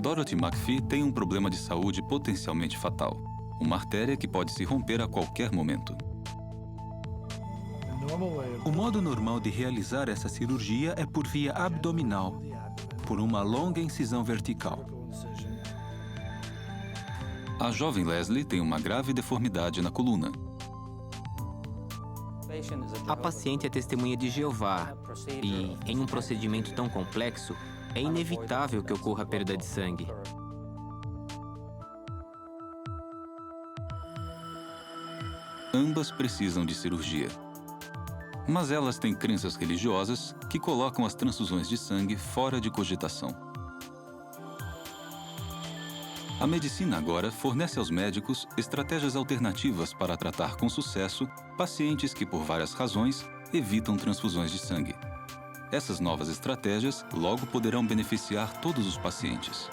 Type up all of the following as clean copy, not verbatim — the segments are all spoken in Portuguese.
Dorothy McPhee tem um problema de saúde potencialmente fatal. Uma artéria que pode se romper a qualquer momento. O modo normal de realizar essa cirurgia é por via abdominal, por uma longa incisão vertical. A jovem Leslie tem uma grave deformidade na coluna. A paciente é testemunha de Jeová e, em um procedimento tão complexo, é inevitável que ocorra perda de sangue. Ambas precisam de cirurgia. Mas elas têm crenças religiosas que colocam as transfusões de sangue fora de cogitação. A medicina agora fornece aos médicos estratégias alternativas para tratar com sucesso pacientes que, por várias razões, evitam transfusões de sangue. Essas novas estratégias logo poderão beneficiar todos os pacientes.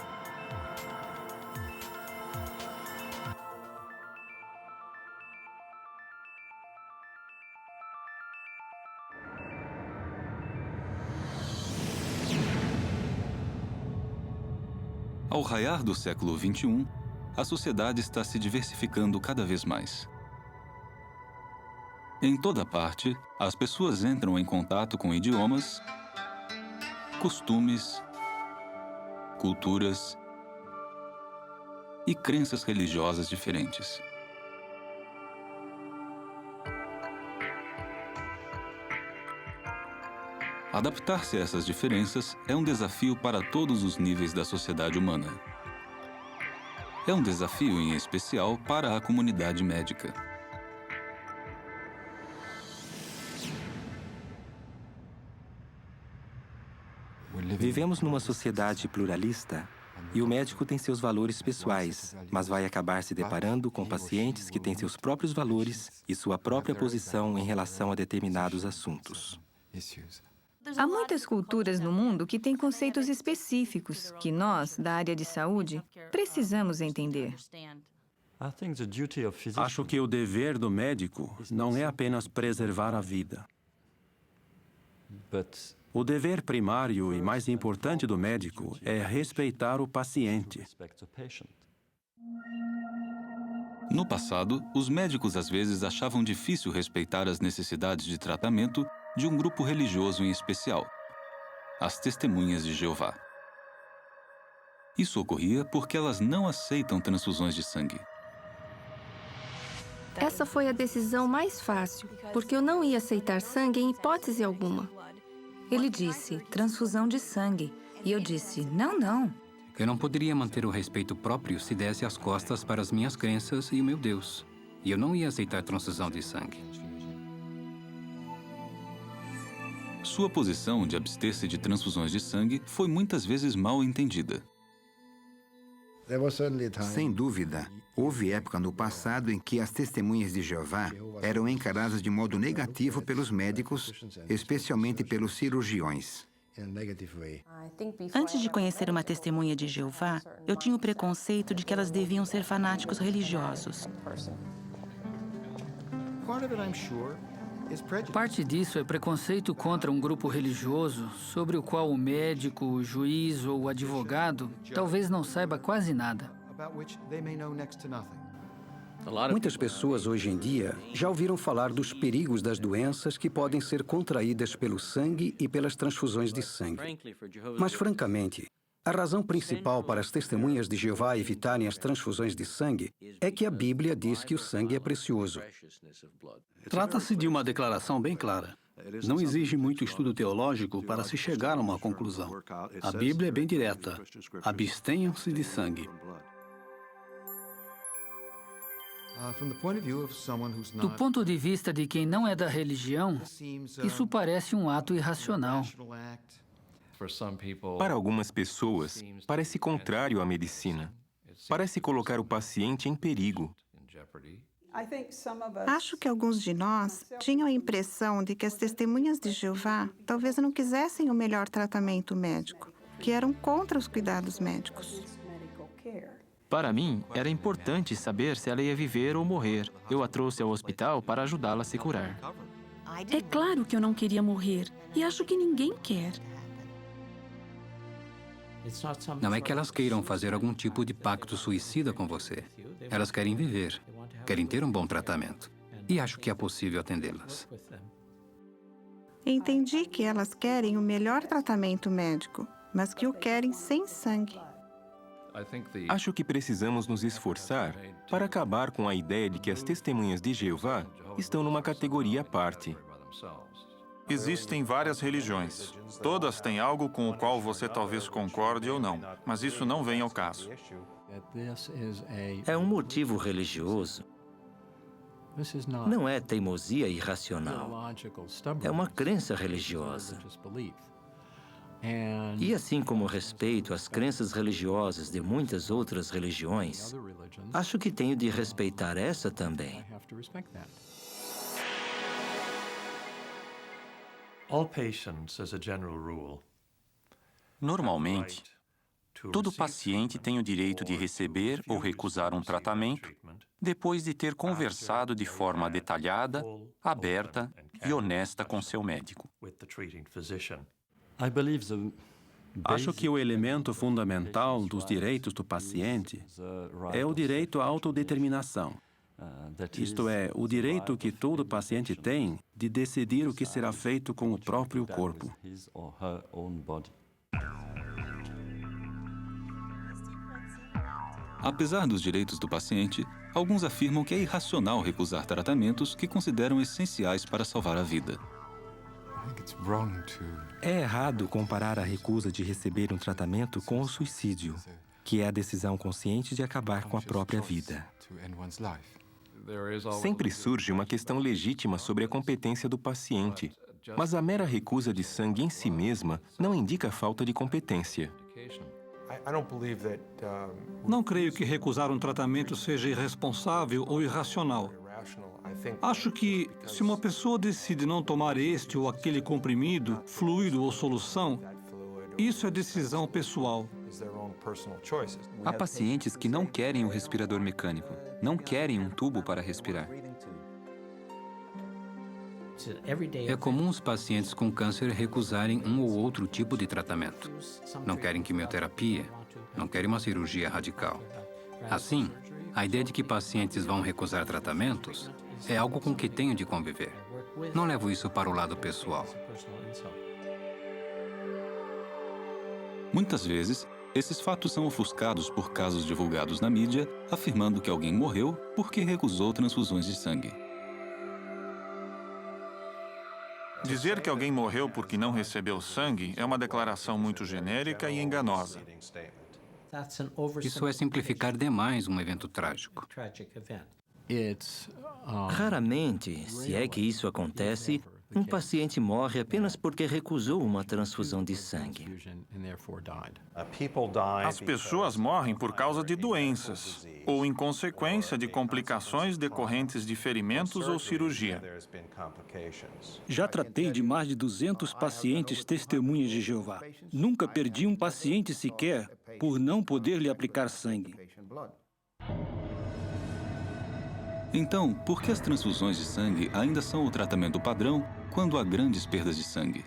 Ao raiar do século XXI, a sociedade está se diversificando cada vez mais. Em toda parte, as pessoas entram em contato com idiomas, costumes, culturas e crenças religiosas diferentes. Adaptar-se a essas diferenças é um desafio para todos os níveis da sociedade humana. É um desafio em especial para a comunidade médica. Vivemos numa sociedade pluralista e o médico tem seus valores pessoais, mas vai acabar se deparando com pacientes que têm seus próprios valores e sua própria posição em relação a determinados assuntos. Há muitas culturas no mundo que têm conceitos específicos que nós, da área de saúde, precisamos entender. Acho que o dever do médico não é apenas preservar a vida. O dever primário e mais importante do médico é respeitar o paciente. No passado, os médicos às vezes achavam difícil respeitar as necessidades de tratamento de um grupo religioso em especial, as Testemunhas de Jeová. Isso ocorria porque elas não aceitam transfusões de sangue. Essa foi a decisão mais fácil, porque eu não ia aceitar sangue em hipótese alguma. Ele disse, transfusão de sangue. E eu disse, não, não. Eu não poderia manter o respeito próprio se desse as costas para as minhas crenças e o meu Deus. E eu não ia aceitar transfusão de sangue. Sua posição de abster-se de transfusões de sangue foi muitas vezes mal entendida. Sem dúvida, houve época no passado em que as Testemunhas de Jeová eram encaradas de modo negativo pelos médicos, especialmente pelos cirurgiões. Antes de conhecer uma testemunha de Jeová, eu tinha o preconceito de que elas deviam ser fanáticos religiosos. Parte disso é preconceito contra um grupo religioso sobre o qual o médico, o juiz ou o advogado talvez não saiba quase nada. Muitas pessoas hoje em dia já ouviram falar dos perigos das doenças que podem ser contraídas pelo sangue e pelas transfusões de sangue. Mas, francamente, a razão principal para as Testemunhas de Jeová evitarem as transfusões de sangue é que a Bíblia diz que o sangue é precioso. Trata-se de uma declaração bem clara. Não exige muito estudo teológico para se chegar a uma conclusão. A Bíblia é bem direta. Abstenham-se de sangue. Do ponto de vista de quem não é da religião, isso parece um ato irracional. Para algumas pessoas, parece contrário à medicina. Parece colocar o paciente em perigo. Acho que alguns de nós tinham a impressão de que as Testemunhas de Jeová talvez não quisessem o melhor tratamento médico, que eram contra os cuidados médicos. Para mim, era importante saber se ela ia viver ou morrer. Eu a trouxe ao hospital para ajudá-la a se curar. É claro que eu não queria morrer, e acho que ninguém quer. Não é que elas queiram fazer algum tipo de pacto suicida com você. Elas querem viver, querem ter um bom tratamento. E acho que é possível atendê-las. Entendi que elas querem o melhor tratamento médico, mas que o querem sem sangue. Acho que precisamos nos esforçar para acabar com a ideia de que as testemunhas de Jeová estão numa categoria à parte. Existem várias religiões. Todas têm algo com o qual você talvez concorde ou não, mas isso não vem ao caso. É um motivo religioso. Não é teimosia irracional. É uma crença religiosa. E assim como respeito às crenças religiosas de muitas outras religiões, acho que tenho de respeitar essa também. Normalmente, todo paciente tem o direito de receber ou recusar um tratamento depois de ter conversado de forma detalhada, aberta e honesta com seu médico. Acho que o elemento fundamental dos direitos do paciente é o direito à autodeterminação. Isto é, o direito que todo paciente tem de decidir o que será feito com o próprio corpo. Apesar dos direitos do paciente, alguns afirmam que é irracional recusar tratamentos que consideram essenciais para salvar a vida. É errado comparar a recusa de receber um tratamento com o suicídio, que é a decisão consciente de acabar com a própria vida. Sempre surge uma questão legítima sobre a competência do paciente, mas a mera recusa de sangue em si mesma não indica falta de competência. Não creio que recusar um tratamento seja irresponsável ou irracional. Acho que, se uma pessoa decide não tomar este ou aquele comprimido, fluido ou solução, isso é decisão pessoal. Há pacientes que não querem o respirador mecânico, não querem um tubo para respirar. É comum os pacientes com câncer recusarem um ou outro tipo de tratamento. Não querem quimioterapia, não querem uma cirurgia radical. Assim, a ideia de que pacientes vão recusar tratamentos é algo com que tenho de conviver. Não levo isso para o lado pessoal. Muitas vezes, esses fatos são ofuscados por casos divulgados na mídia, afirmando que alguém morreu porque recusou transfusões de sangue. Dizer que alguém morreu porque não recebeu sangue é uma declaração muito genérica e enganosa. Isso é simplificar demais um evento trágico. Raramente, se é que isso acontece, um paciente morre apenas porque recusou uma transfusão de sangue. As pessoas morrem por causa de doenças ou em consequência de complicações decorrentes de ferimentos ou cirurgia. Já tratei de mais de 200 pacientes testemunhas de Jeová. Nunca perdi um paciente sequer por não poder lhe aplicar sangue. Então, por que as transfusões de sangue ainda são o tratamento padrão quando há grandes perdas de sangue?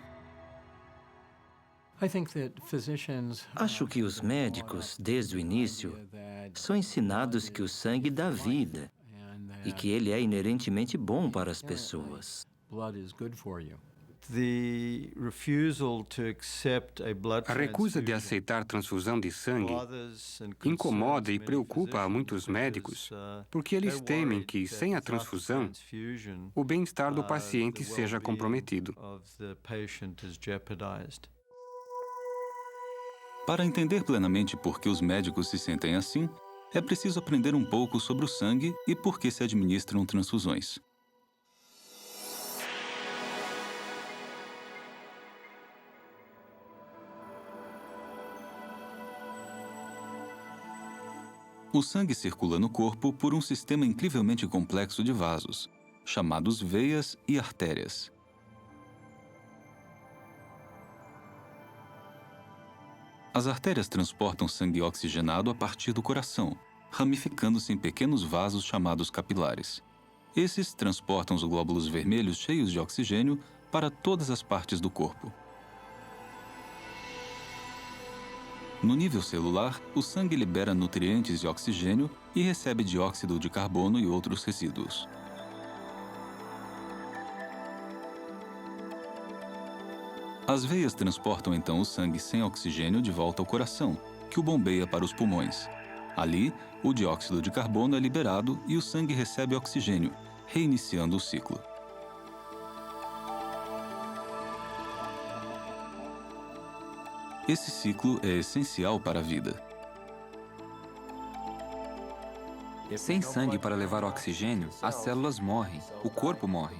Acho que os médicos, desde o início, são ensinados que o sangue dá vida e que ele é inerentemente bom para as pessoas. A recusa de aceitar transfusão de sangue incomoda e preocupa a muitos médicos, porque eles temem que, sem a transfusão, o bem-estar do paciente seja comprometido. Para entender plenamente por que os médicos se sentem assim, é preciso aprender um pouco sobre o sangue e por que se administram transfusões. O sangue circula no corpo por um sistema incrivelmente complexo de vasos, chamados veias e artérias. As artérias transportam sangue oxigenado a partir do coração, ramificando-se em pequenos vasos chamados capilares. Esses transportam os glóbulos vermelhos cheios de oxigênio para todas as partes do corpo. No nível celular, o sangue libera nutrientes e oxigênio e recebe dióxido de carbono e outros resíduos. As veias transportam então o sangue sem oxigênio de volta ao coração, que o bombeia para os pulmões. Ali, o dióxido de carbono é liberado e o sangue recebe oxigênio, reiniciando o ciclo. Esse ciclo é essencial para a vida. Sem sangue para levar oxigênio, as células morrem, o corpo morre.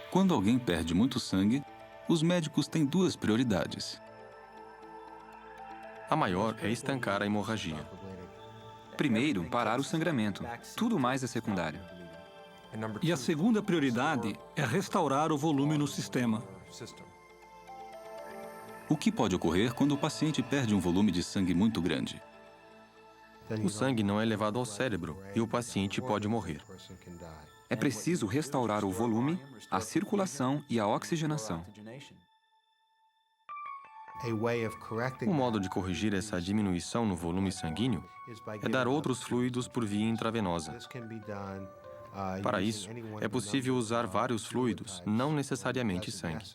Quando alguém perde muito sangue, os médicos têm duas prioridades. A maior é estancar a hemorragia. Primeiro, parar o sangramento. Tudo mais é secundário. E a segunda prioridade é restaurar o volume no sistema. O que pode ocorrer quando o paciente perde um volume de sangue muito grande? O sangue não é levado ao cérebro e o paciente pode morrer. É preciso restaurar o volume, a circulação e a oxigenação. Um modo de corrigir essa diminuição no volume sanguíneo é dar outros fluidos por via intravenosa. Para isso, é possível usar vários fluidos, não necessariamente sangue.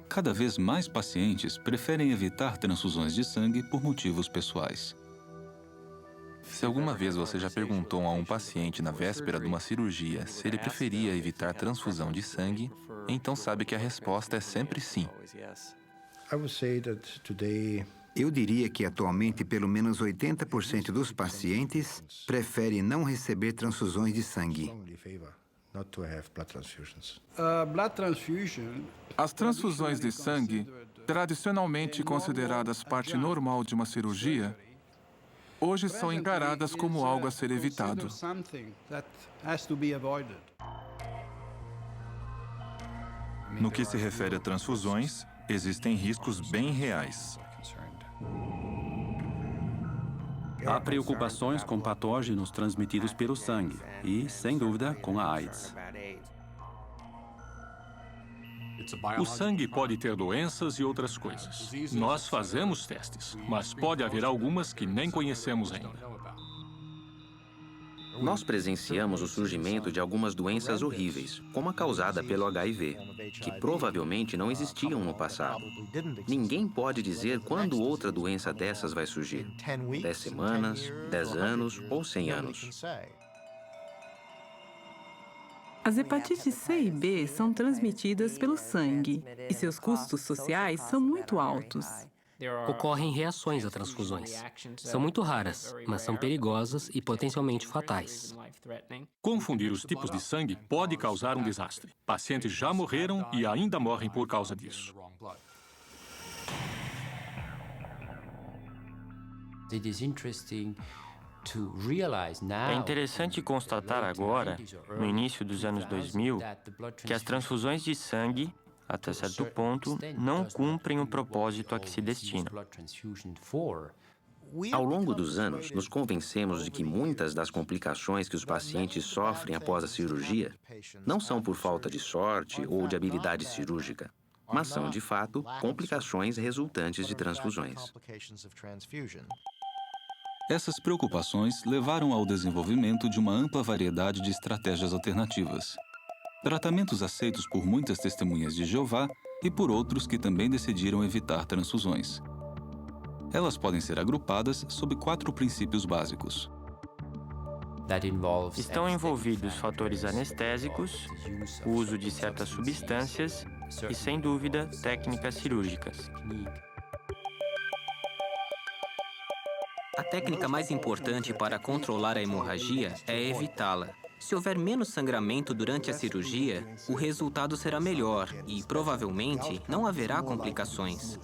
Cada vez mais pacientes preferem evitar transfusões de sangue por motivos pessoais. Se alguma vez você já perguntou a um paciente na véspera de uma cirurgia se ele preferia evitar transfusão de sangue, então sabe que a resposta é sempre sim. Eu diria que atualmente pelo menos 80% dos pacientes preferem não receber transfusões de sangue. As transfusões de sangue, tradicionalmente consideradas parte normal de uma cirurgia, hoje são encaradas como algo a ser evitado. No que se refere a transfusões, existem riscos bem reais. Há preocupações com patógenos transmitidos pelo sangue e, sem dúvida, com a AIDS. O sangue pode ter doenças e outras coisas. Nós fazemos testes, mas pode haver algumas que nem conhecemos ainda. Nós presenciamos o surgimento de algumas doenças horríveis, como a causada pelo HIV, que provavelmente não existiam no passado. Ninguém pode dizer quando outra doença dessas vai surgir. 10 semanas, 10 anos ou 100 anos. As hepatites C e B são transmitidas pelo sangue e seus custos sociais são muito altos. Ocorrem reações a transfusões. São muito raras, mas são perigosas e potencialmente fatais. Confundir os tipos de sangue pode causar um desastre. Pacientes já morreram e ainda morrem por causa disso. É interessante constatar agora, no início dos anos 2000, que as transfusões de sangue, até certo ponto, não cumprem o propósito a que se destinam. Ao longo dos anos, nos convencemos de que muitas das complicações que os pacientes sofrem após a cirurgia não são por falta de sorte ou de habilidade cirúrgica, mas são, de fato, complicações resultantes de transfusões. Essas preocupações levaram ao desenvolvimento de uma ampla variedade de estratégias alternativas. Tratamentos aceitos por muitas testemunhas de Jeová e por outros que também decidiram evitar transfusões. Elas podem ser agrupadas sob 4 princípios básicos. Estão envolvidos fatores anestésicos, o uso de certas substâncias e, sem dúvida, técnicas cirúrgicas. A técnica mais importante para controlar a hemorragia é evitá-la. Se houver menos sangramento durante a cirurgia, o resultado será melhor e, provavelmente, não haverá complicações.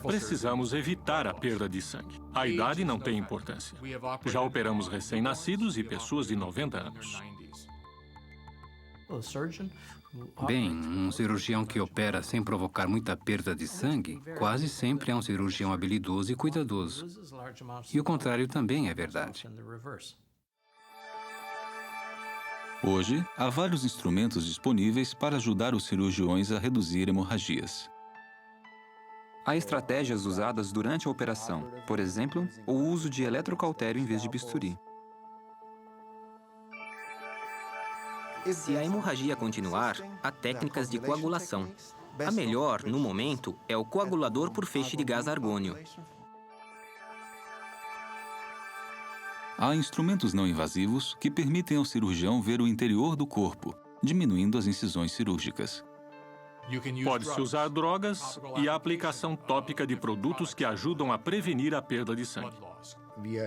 Precisamos evitar a perda de sangue. A idade não tem importância. Já operamos recém-nascidos e pessoas de 90 anos. Bem, um cirurgião que opera sem provocar muita perda de sangue quase sempre é um cirurgião habilidoso e cuidadoso. E o contrário também é verdade. Hoje, há vários instrumentos disponíveis para ajudar os cirurgiões a reduzir hemorragias. Há estratégias usadas durante a operação, por exemplo, o uso de eletrocautério em vez de bisturi. Se a hemorragia continuar, há técnicas de coagulação. A melhor, no momento, é o coagulador por feixe de gás argônio. Há instrumentos não invasivos que permitem ao cirurgião ver o interior do corpo, diminuindo as incisões cirúrgicas. Pode-se usar drogas e a aplicação tópica de produtos que ajudam a prevenir a perda de sangue.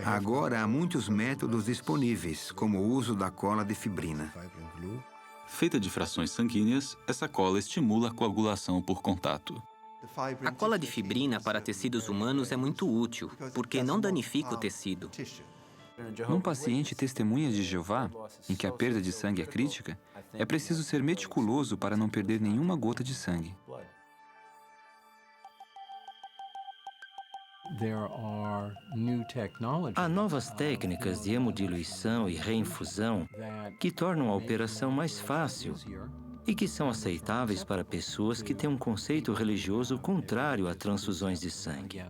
Agora há muitos métodos disponíveis, como o uso da cola de fibrina. Feita de frações sanguíneas, essa cola estimula a coagulação por contato. A cola de fibrina para tecidos humanos é muito útil, porque não danifica o tecido. Num paciente testemunha de Jeová, em que a perda de sangue é crítica, é preciso ser meticuloso para não perder nenhuma gota de sangue. Há novas técnicas de hemodiluição e reinfusão que tornam a operação mais fácil e que são aceitáveis para pessoas que têm um conceito religioso contrário a transfusões de sangue.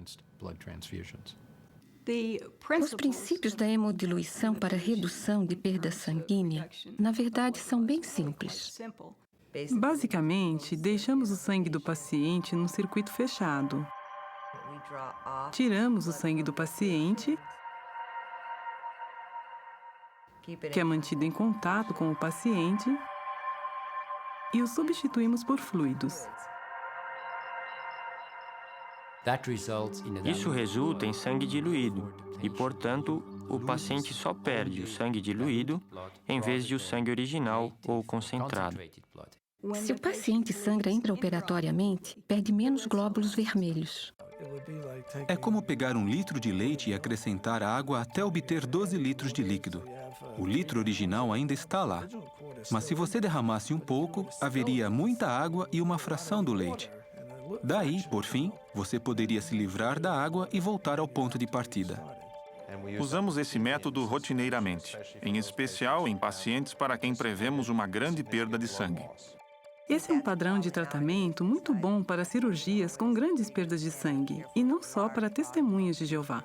Os princípios da hemodiluição para redução de perda sanguínea, na verdade, são bem simples. Basicamente, deixamos o sangue do paciente num circuito fechado. Tiramos o sangue do paciente, que é mantido em contato com o paciente, e o substituímos por fluidos. Isso resulta em sangue diluído e, portanto, o paciente só perde o sangue diluído em vez de o sangue original ou concentrado. Se o paciente sangra intraoperatoriamente, perde menos glóbulos vermelhos. É como pegar 1 litro de leite e acrescentar água até obter 12 litros de líquido. O litro original ainda está lá. Mas se você derramasse um pouco, haveria muita água e uma fração do leite. Daí, por fim, você poderia se livrar da água e voltar ao ponto de partida. Usamos esse método rotineiramente, em especial em pacientes para quem prevemos uma grande perda de sangue. Esse é um padrão de tratamento muito bom para cirurgias com grandes perdas de sangue, e não só para testemunhas de Jeová.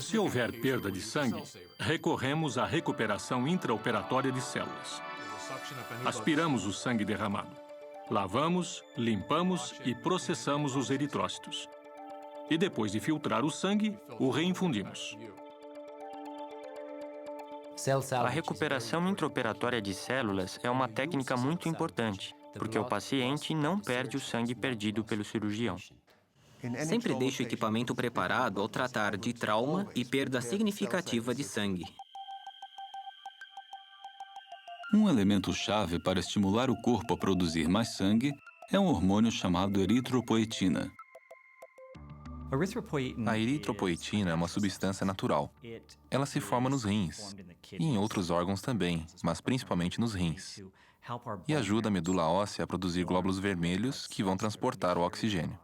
Se houver perda de sangue, recorremos à recuperação intraoperatória de células. Aspiramos o sangue derramado. Lavamos, limpamos e processamos os eritrócitos. E depois de filtrar o sangue, o reinfundimos. A recuperação intraoperatória de células é uma técnica muito importante, porque o paciente não perde o sangue perdido pelo cirurgião. Sempre deixe o equipamento preparado ao tratar de trauma e perda significativa de sangue. Um elemento-chave para estimular o corpo a produzir mais sangue é um hormônio chamado eritropoetina. A eritropoetina é uma substância natural. Ela se forma nos rins e em outros órgãos também, mas principalmente nos rins. E ajuda a medula óssea a produzir glóbulos vermelhos que vão transportar o oxigênio.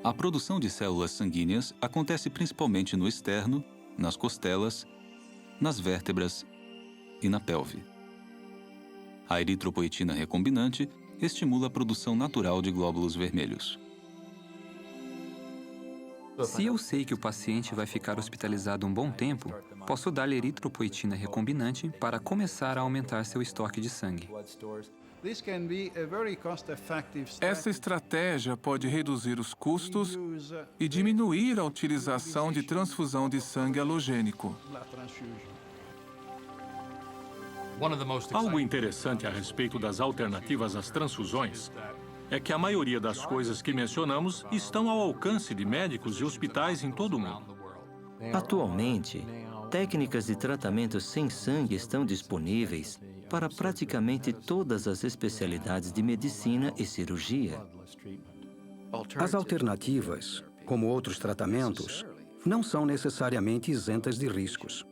A produção de células sanguíneas acontece principalmente no externo, nas costelas, nas vértebras e na pelve. A eritropoetina recombinante estimula a produção natural de glóbulos vermelhos. Se eu sei que o paciente vai ficar hospitalizado um bom tempo, posso dar-lhe eritropoetina recombinante para começar a aumentar seu estoque de sangue. Essa estratégia pode reduzir os custos e diminuir a utilização de transfusão de sangue halogênico. Algo interessante a respeito das alternativas às transfusões é que a maioria das coisas que mencionamos estão ao alcance de médicos e hospitais em todo o mundo. Atualmente, técnicas de tratamento sem sangue estão disponíveis para praticamente todas as especialidades de medicina e cirurgia. As alternativas, como outros tratamentos, não são necessariamente isentas de riscos.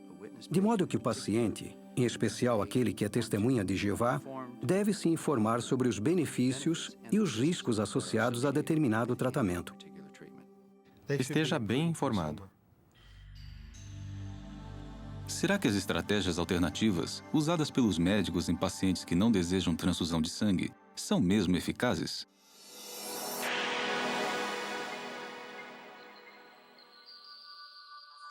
De modo que o paciente, em especial aquele que é testemunha de Jeová, deve se informar sobre os benefícios e os riscos associados a determinado tratamento. Esteja bem informado. Será que as estratégias alternativas usadas pelos médicos em pacientes que não desejam transfusão de sangue são mesmo eficazes?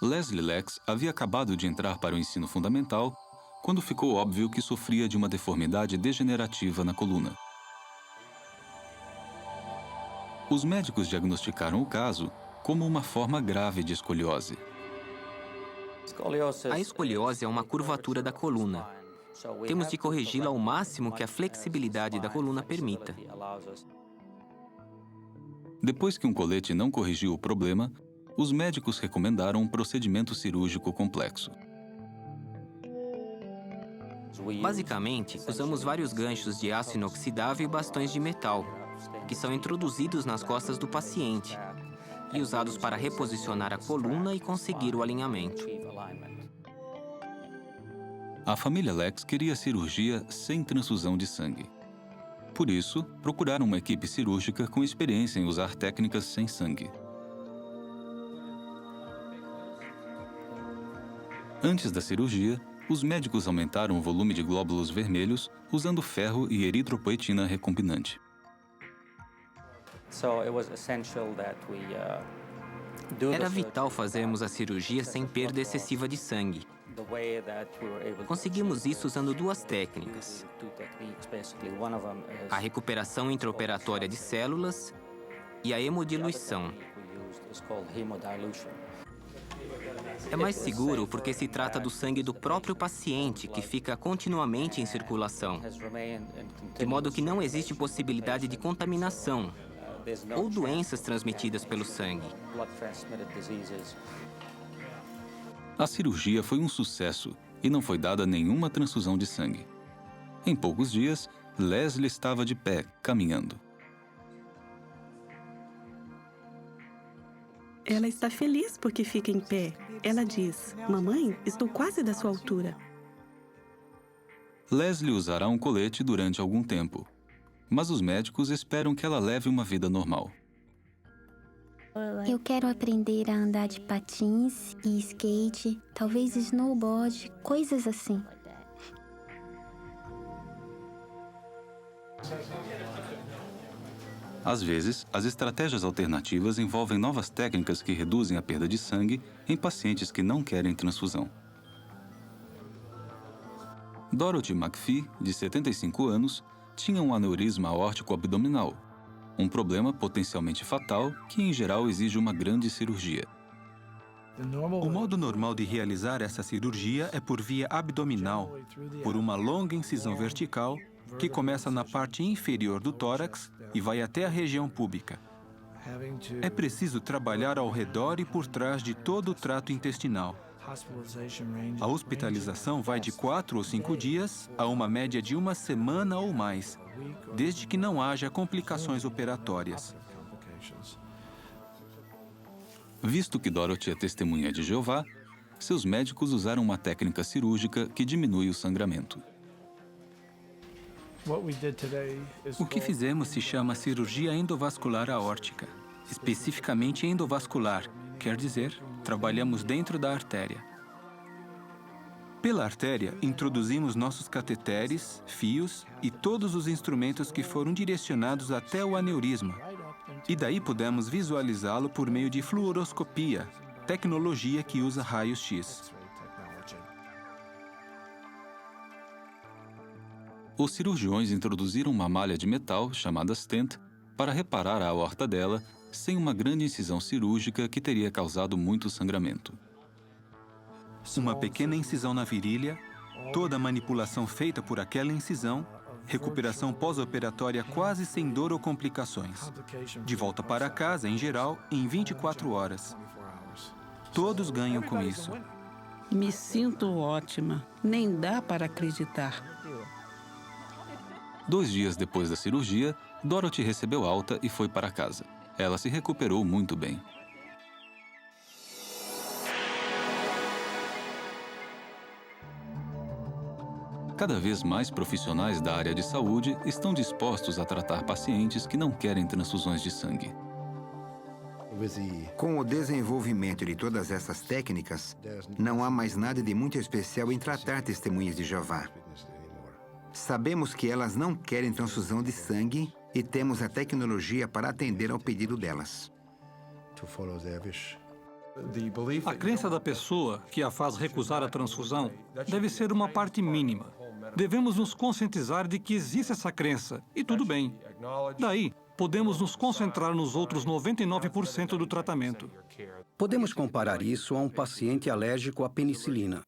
Leslie Lex havia acabado de entrar para o ensino fundamental quando ficou óbvio que sofria de uma deformidade degenerativa na coluna. Os médicos diagnosticaram o caso como uma forma grave de escoliose. A escoliose é uma curvatura da coluna. Temos de corrigi-la ao máximo que a flexibilidade da coluna permita. Depois que um colete não corrigiu o problema, os médicos recomendaram um procedimento cirúrgico complexo. Basicamente, usamos vários ganchos de aço inoxidável e bastões de metal, que são introduzidos nas costas do paciente e usados para reposicionar a coluna e conseguir o alinhamento. A família Lex queria cirurgia sem transfusão de sangue. Por isso, procuraram uma equipe cirúrgica com experiência em usar técnicas sem sangue. Antes da cirurgia, os médicos aumentaram o volume de glóbulos vermelhos usando ferro e eritropoetina recombinante. Era vital fazermos a cirurgia sem perda excessiva de sangue. Conseguimos isso usando duas técnicas: a recuperação intraoperatória de células e a hemodiluição. É mais seguro porque se trata do sangue do próprio paciente, que fica continuamente em circulação, de modo que não existe possibilidade de contaminação ou doenças transmitidas pelo sangue. A cirurgia foi um sucesso e não foi dada nenhuma transfusão de sangue. Em poucos dias, Leslie estava de pé, caminhando. Ela está feliz porque fica em pé. Ela diz: "Mamãe, estou quase da sua altura." Leslie usará um colete durante algum tempo, mas os médicos esperam que ela leve uma vida normal. Eu quero aprender a andar de patins e skate, talvez snowboard, coisas assim. Às vezes, as estratégias alternativas envolvem novas técnicas que reduzem a perda de sangue em pacientes que não querem transfusão. Dorothy McPhee, de 75 anos, tinha um aneurisma aórtico abdominal, um problema potencialmente fatal que, em geral, exige uma grande cirurgia. O modo normal de realizar essa cirurgia é por via abdominal, por uma longa incisão vertical que começa na parte inferior do tórax e vai até a região púbica. É preciso trabalhar ao redor e por trás de todo o trato intestinal. A hospitalização vai de 4 ou 5 dias a uma média de 1 semana ou mais, desde que não haja complicações operatórias. Visto que Dorothy é testemunha de Jeová, seus médicos usaram uma técnica cirúrgica que diminui o sangramento. O que fizemos se chama cirurgia endovascular aórtica, especificamente endovascular, quer dizer, trabalhamos dentro da artéria. Pela artéria, introduzimos nossos cateteres, fios e todos os instrumentos que foram direcionados até o aneurisma. E daí pudemos visualizá-lo por meio de fluoroscopia, tecnologia que usa raios-x. Os cirurgiões introduziram uma malha de metal, chamada stent, para reparar a aorta dela, sem uma grande incisão cirúrgica que teria causado muito sangramento. Uma pequena incisão na virilha, toda a manipulação feita por aquela incisão, recuperação pós-operatória quase sem dor ou complicações. De volta para casa, em geral, em 24 horas. Todos ganham com isso. Me sinto ótima. Nem dá para acreditar. 2 dias depois da cirurgia, Dorothy recebeu alta e foi para casa. Ela se recuperou muito bem. Cada vez mais profissionais da área de saúde estão dispostos a tratar pacientes que não querem transfusões de sangue. Com o desenvolvimento de todas essas técnicas, não há mais nada de muito especial em tratar testemunhas de Jeová. Sabemos que elas não querem transfusão de sangue e temos a tecnologia para atender ao pedido delas. A crença da pessoa que a faz recusar a transfusão deve ser uma parte mínima. Devemos nos conscientizar de que existe essa crença, e tudo bem. Daí, podemos nos concentrar nos outros 99% do tratamento. Podemos comparar isso a um paciente alérgico à penicilina.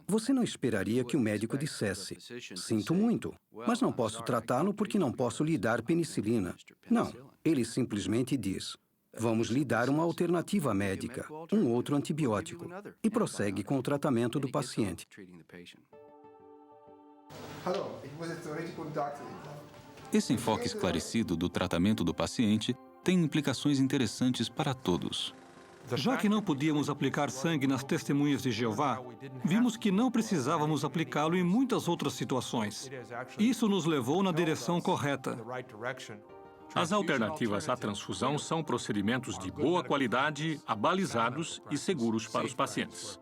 Você não esperaria que o médico dissesse: sinto muito, mas não posso tratá-lo porque não posso lhe dar penicilina. Não, ele simplesmente diz: vamos lhe dar uma alternativa médica, um outro antibiótico, e prossegue com o tratamento do paciente. Esse enfoque esclarecido do tratamento do paciente tem implicações interessantes para todos. Já que não podíamos aplicar sangue nas testemunhas de Jeová, vimos que não precisávamos aplicá-lo em muitas outras situações. Isso nos levou na direção correta. As alternativas à transfusão são procedimentos de boa qualidade, abalizados e seguros para os pacientes.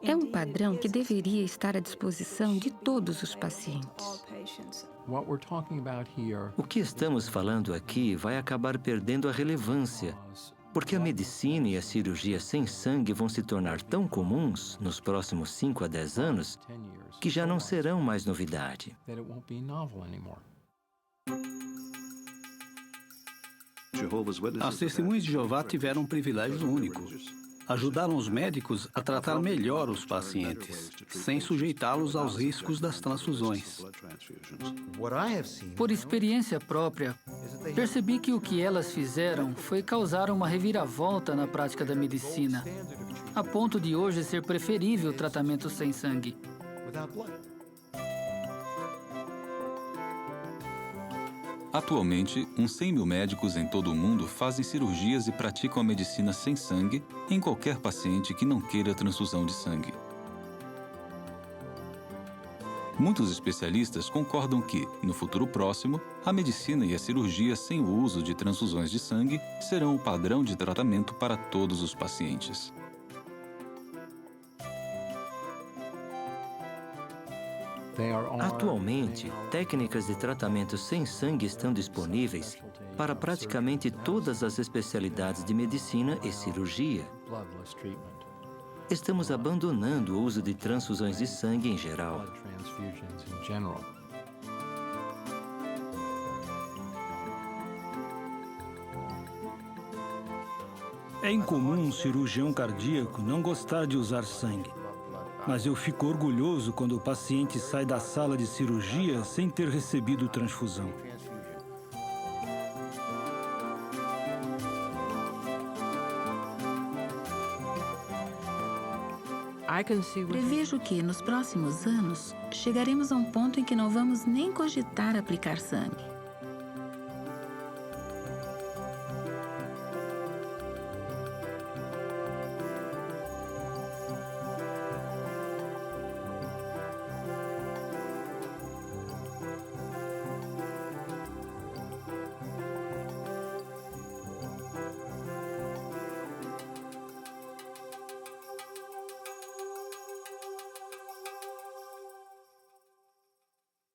É um padrão que deveria estar à disposição de todos os pacientes. O que estamos falando aqui vai acabar perdendo a relevância, porque a medicina e a cirurgia sem sangue vão se tornar tão comuns nos próximos 5 a 10 anos que já não serão mais novidade. As testemunhas de Jeová tiveram um privilégio único. Ajudaram os médicos a tratar melhor os pacientes, sem sujeitá-los aos riscos das transfusões. Por experiência própria, percebi que o que elas fizeram foi causar uma reviravolta na prática da medicina, a ponto de hoje ser preferível o tratamento sem sangue. Atualmente, uns 100 mil médicos em todo o mundo fazem cirurgias e praticam a medicina sem sangue em qualquer paciente que não queira transfusão de sangue. Muitos especialistas concordam que, no futuro próximo, a medicina e a cirurgia sem o uso de transfusões de sangue serão o padrão de tratamento para todos os pacientes. Atualmente, técnicas de tratamento sem sangue estão disponíveis para praticamente todas as especialidades de medicina e cirurgia. Estamos abandonando o uso de transfusões de sangue em geral. É incomum um cirurgião cardíaco não gostar de usar sangue. Mas eu fico orgulhoso quando o paciente sai da sala de cirurgia sem ter recebido transfusão. Prevejo que, nos próximos anos, chegaremos a um ponto em que não vamos nem cogitar aplicar sangue.